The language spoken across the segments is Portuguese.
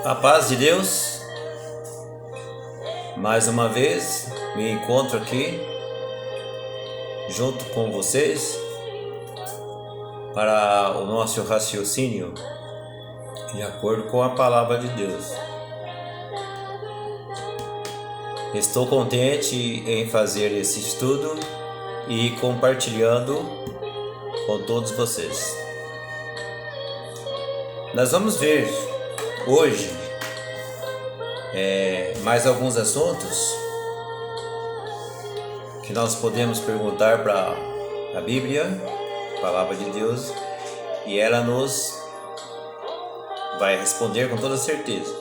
A paz de Deus, mais uma vez me encontro aqui junto com vocês para o nosso raciocínio de acordo com a palavra de Deus. Estou contente em fazer esse estudo e compartilhando com todos vocês. Nós vamos ver hoje mais alguns assuntos que nós podemos perguntar para a Bíblia, a palavra de Deus, e ela nos vai responder com toda certeza.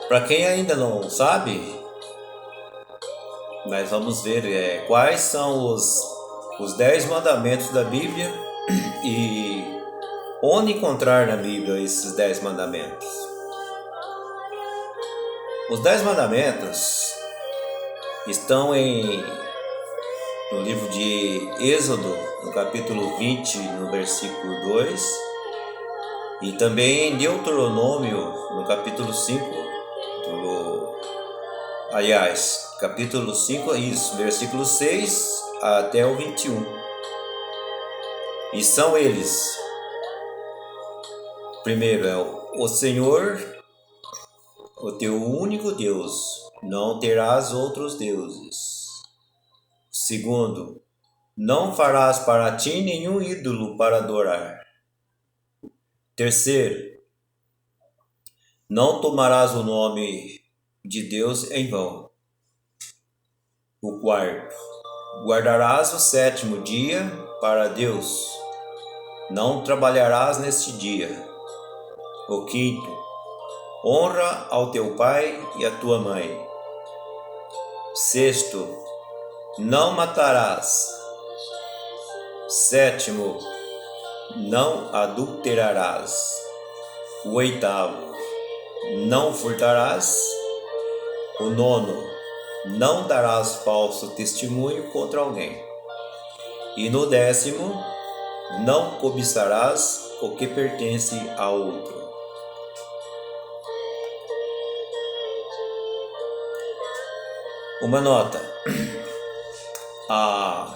Para quem ainda não sabe, nós vamos ver quais são os 10 mandamentos da Bíblia e onde encontrar na Bíblia esses 10 mandamentos. Os 10 mandamentos estão no livro de Êxodo, no capítulo 20, no versículo 2, e também em Deuteronômio, no capítulo 5, capítulo 5, versículo 6 até o 21. E são eles: primeiro é o Senhor, o teu único Deus, não terás outros deuses. Segundo, não farás para ti nenhum ídolo para adorar. Terceiro, não tomarás o nome de Deus em vão. O quarto, guardarás o 7º dia para Deus, não trabalharás neste dia. O quinto, honra ao teu pai e à tua mãe. Sexto, não matarás. Sétimo, não adulterarás. O oitavo, não furtarás. O nono, não darás falso testemunho contra alguém. E no 10º, não cobiçarás o que pertence a outro. Uma nota: a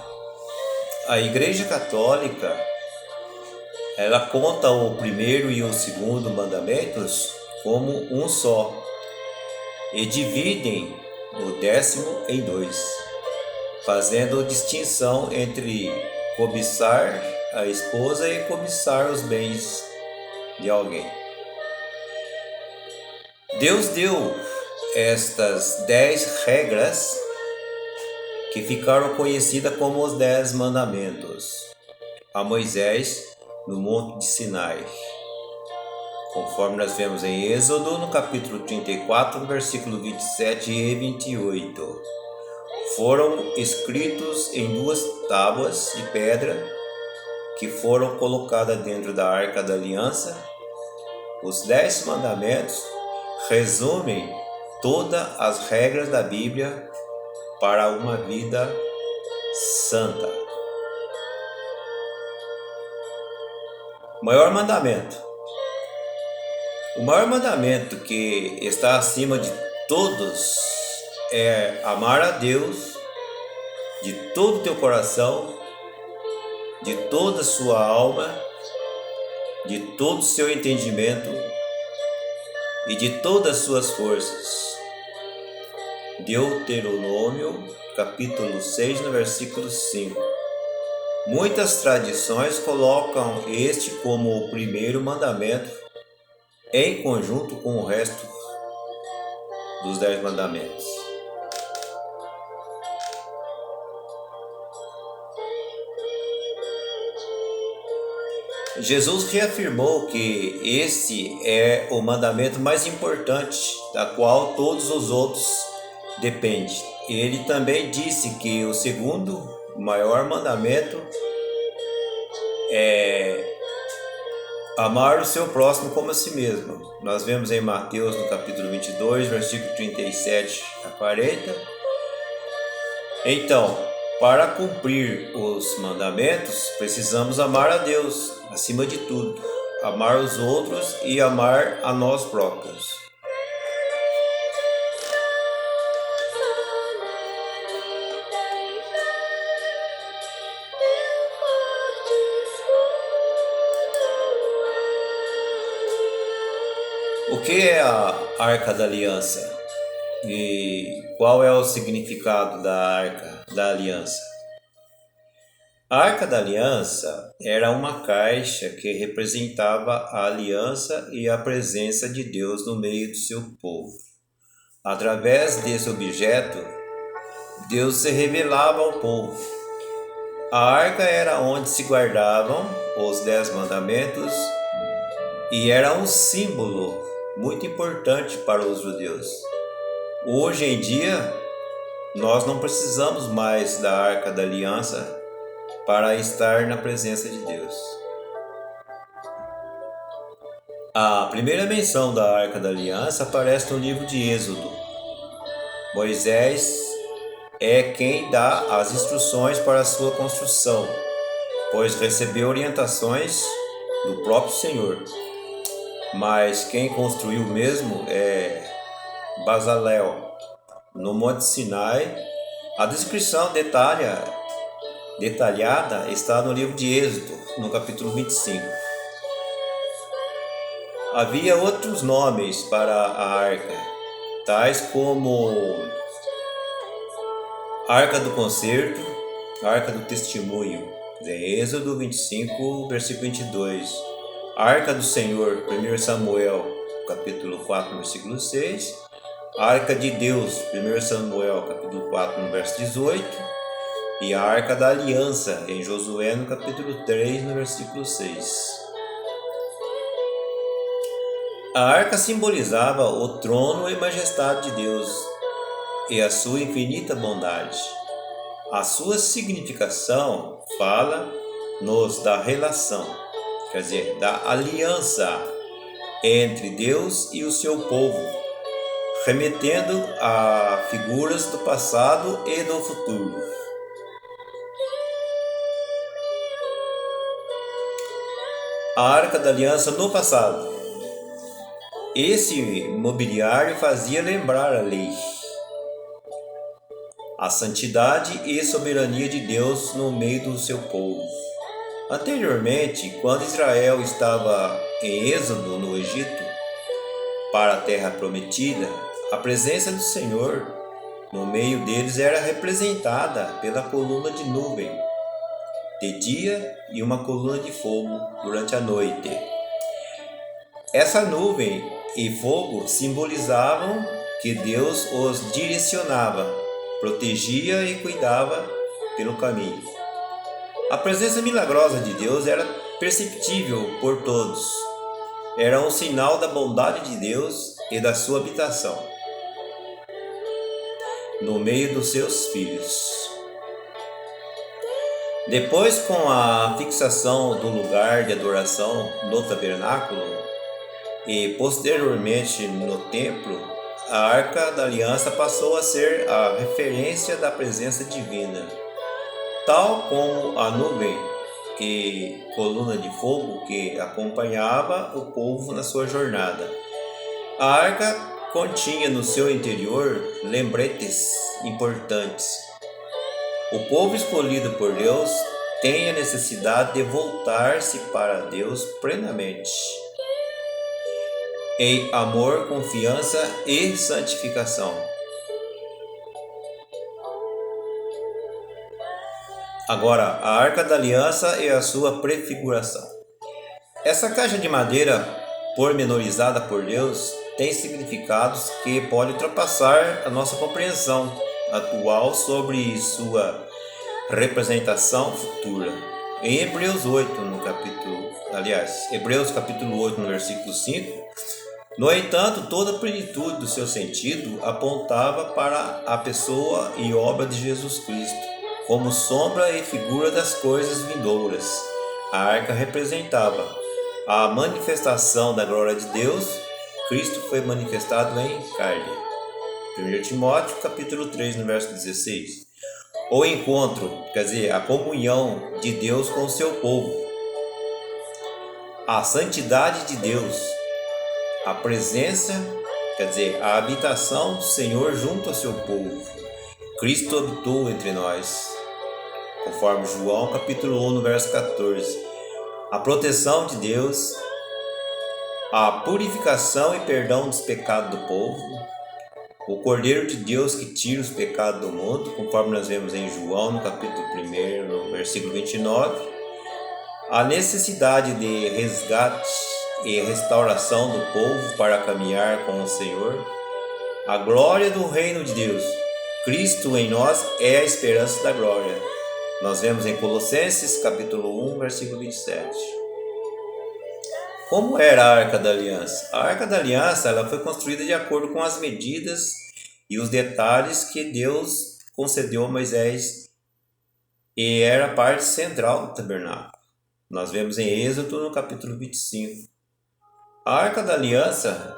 Igreja Católica, ela conta o primeiro e o segundo mandamentos como um só e dividem o 10º em 2, fazendo distinção entre cobiçar a esposa e cobiçar os bens de alguém. Deus deu estas 10 regras que ficaram conhecidas como os 10 mandamentos a Moisés no Monte de Sinai, conforme nós vemos em Êxodo, no capítulo 34, versículo 27 e 28. Foram escritos em 2 tábuas de pedra que foram colocadas dentro da Arca da Aliança. Os 10 mandamentos resumem todas as regras da Bíblia para uma vida santa. O maior mandamento que está acima de todos é amar a Deus de todo o teu coração, de toda a sua alma, de todo o seu entendimento e de todas as suas forças. Deuteronômio, capítulo 6, no versículo 5. Muitas tradições colocam este como o primeiro mandamento, em conjunto com o resto dos 10 mandamentos. Jesus reafirmou que esse é o mandamento mais importante, da qual todos os outros dependem. Ele também disse que o segundo maior mandamento é amar o seu próximo como a si mesmo. Nós vemos em Mateus, no capítulo 22, versículo 37 a 40. Então, para cumprir os mandamentos, precisamos amar a Deus acima de tudo, amar os outros e amar a nós próprios. O que é a Arca da Aliança? E qual é o significado da Arca da Aliança? A Arca da Aliança era uma caixa que representava a aliança e a presença de Deus no meio do seu povo. Através desse objeto, Deus se revelava ao povo. A arca era onde se guardavam os 10 mandamentos e era um símbolo muito importante para os judeus. Hoje em dia, nós não precisamos mais da Arca da Aliança para estar na presença de Deus. A primeira menção da Arca da Aliança aparece no livro de Êxodo. Moisés é quem dá as instruções para a sua construção, pois recebeu orientações do próprio Senhor. Mas quem construiu mesmo é Bezalel. No Monte Sinai, a descrição detalhada está no livro de Êxodo, no capítulo 25. Havia outros nomes para a arca, tais como Arca do Concerto, Arca do Testemunho, Êxodo 25, versículo 22. Arca do Senhor, 1 Samuel, capítulo 4, versículo 6. Arca de Deus, 1 Samuel, capítulo 4, no verso 18. E a Arca da Aliança, em Josué, no capítulo 3, no versículo 6. A arca simbolizava o trono e majestade de Deus e a sua infinita bondade. A sua significação fala-nos da relação, quer dizer, da aliança entre Deus e o seu povo, remetendo a figuras do passado e do futuro. A Arca da Aliança no passado. Esse mobiliário fazia lembrar a lei, a santidade e soberania de Deus no meio do seu povo. Anteriormente, quando Israel estava em êxodo no Egito, para a terra prometida, a presença do Senhor no meio deles era representada pela coluna de nuvem de dia e uma coluna de fogo durante a noite. Essa nuvem e fogo simbolizavam que Deus os direcionava, protegia e cuidava pelo caminho. A presença milagrosa de Deus era perceptível por todos. Era um sinal da bondade de Deus e da sua habitação no meio dos seus filhos. Depois, com a fixação do lugar de adoração no tabernáculo e posteriormente no templo, a Arca da Aliança passou a ser a referência da presença divina. Tal como a nuvem e coluna de fogo que acompanhava o povo na sua jornada. A arca continha no seu interior lembretes importantes. O povo escolhido por Deus tem a necessidade de voltar-se para Deus plenamente, em amor, confiança e santificação. Agora, a Arca da Aliança e a sua prefiguração. Essa caixa de madeira pormenorizada por Deus tem significados que podem ultrapassar a nossa compreensão atual sobre sua representação futura. Em Hebreus capítulo 8, no versículo 5, no entanto, toda a plenitude do seu sentido apontava para a pessoa e obra de Jesus Cristo, como sombra e figura das coisas vindouras. A arca representava a manifestação da glória de Deus. Cristo foi manifestado em carne. 1 Timóteo capítulo 3, no verso 16. O encontro, quer dizer, a comunhão de Deus com o seu povo. a santidade de Deus, a presença, quer dizer, a habitação do Senhor junto ao seu povo. Cristo habitou entre nós, conforme João capítulo 1, no verso 14. A proteção de Deus, a purificação e perdão dos pecados do povo, o Cordeiro de Deus que tira os pecados do mundo, conforme nós vemos em João, no capítulo 1, no versículo 29, a necessidade de resgate e restauração do povo para caminhar com o Senhor, a glória do reino de Deus. Cristo em nós é a esperança da glória. Nós vemos em Colossenses capítulo 1, versículo 27. Como era a Arca da Aliança? A Arca da Aliança ela foi construída de acordo com as medidas e os detalhes que Deus concedeu a Moisés e era a parte central do tabernáculo. Nós vemos em Êxodo no capítulo 25. A Arca da Aliança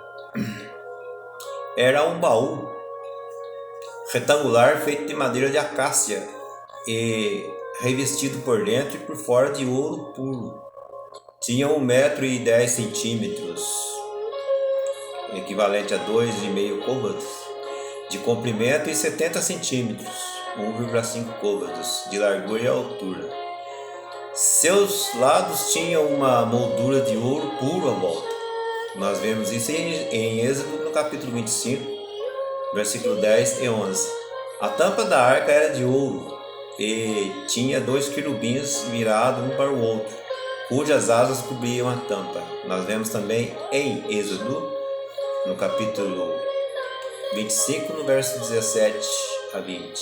era um baú retangular feito de madeira de acácia e revestido por dentro e por fora de ouro puro. Tinha 1,10 m, equivalente a 2,5 côvados, de comprimento e 70 cm, 1,5 côvados, de largura e altura. Seus lados tinham uma moldura de ouro puro à volta. Nós vemos isso em Êxodo no capítulo 25, versículo 10 e 11. A tampa da arca era de ouro e tinha 2 querubins virados um para o outro, cujas asas cobriam a tampa. Nós vemos também em Êxodo, no capítulo 25, no verso 17 a 20.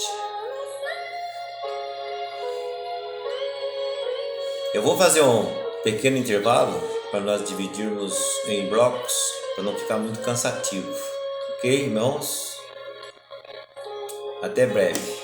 Eu vou fazer um pequeno intervalo para nós dividirmos em blocos, para não ficar muito cansativo. Ok, irmãos? Até breve.